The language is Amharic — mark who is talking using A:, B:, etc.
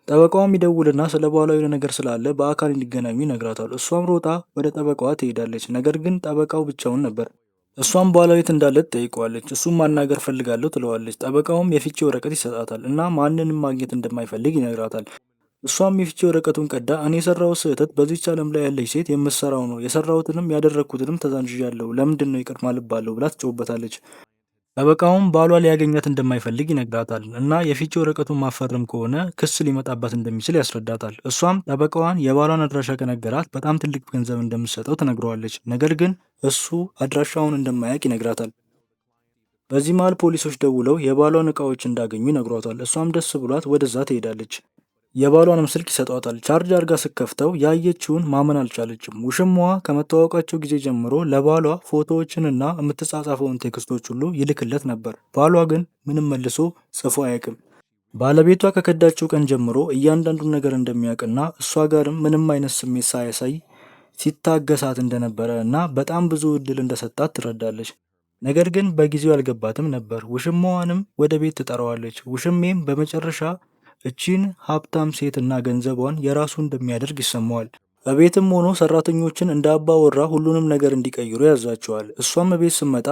A: ጠበቃዋም ይደውልና ስለ ባሏ የሆነ ነገር ስላለ በአካል እንዲገናኙ ይነግራታል። እሷም ሮጣ ወደ ጠበቃዋ ትሄዳለች። ነገር ግን ጠበቃው ብቻውን ነበር። እሷም ባሏ የት እንዳለ ትጠይቀዋለች። እሱም ማናገር ፈልጋለሁ ትለዋለች። ጠበቃውም የፍቺ ወረቀት ይሰጣታል እና ማንንም ማግኘት እንደማይፈልግ ይነግራታል። እሷም የፍቺ ወረቀቱን ቀዳ እኔ የሰራሁት ስህተት በዚች ዓለም ላይ ያለች ሴት የምትሰራው ነው፣ የሰራሁትንም ያደረግኩትንም ተዛንጅዣለሁ፣ ለምንድን ነው ይቅር ማልባለሁ ብላ ትጮህበታለች። ጠበቃውም ባሏ ሊያገኛት እንደማይፈልግ ይነግራታል እና የፍቺ ወረቀቱን ማፈረም ከሆነ ክስ ሊመጣባት እንደሚችል ያስረዳታል። እሷም ጠበቃዋን የባሏን አድራሻ ከነገራት በጣም ትልቅ ገንዘብ እንደምትሰጠው ትነግረዋለች። ነገር ግን እሱ አድራሻውን እንደማያውቅ ይነግራታል። በዚህ መሃል ፖሊሶች ደውለው የባሏን እቃዎች እንዳገኙ ይነግሯታል። እሷም ደስ ብሏት ወደዛ ትሄዳለች። የባሏንም ስልክ ይሰጧታል። ቻርጅ አርጋ ስትከፍተው ያየችውን ማመን አልቻለችም። ውሽማዋ ከመተዋወቃቸው ጊዜ ጀምሮ ለባሏ ፎቶዎችንና የምትጻጻፈውን ቴክስቶች ሁሉ ይልክለት ነበር። ባሏ ግን ምንም መልሶ ጽፎ አያውቅም። ባለቤቷ ከከዳችው ቀን ጀምሮ እያንዳንዱን ነገር እንደሚያውቅና እሷ ጋርም ምንም አይነት ስሜት ሳያሳይ ሲታገሳት እንደነበረ እና በጣም ብዙ እድል እንደሰጣት ትረዳለች። ነገር ግን በጊዜው አልገባትም ነበር። ውሽማዋንም ወደ ቤት ትጠራዋለች። ውሽሜም በመጨረሻ እቺን ሀብታም ሴት እና ገንዘቧን የራሱ እንደሚያደርግ ይሰማዋል። በቤትም ሆኖ ሰራተኞችን እንደ አባወራ ሁሉንም ነገር እንዲቀይሩ ያዛቸዋል። እሷም ቤት ስትመጣ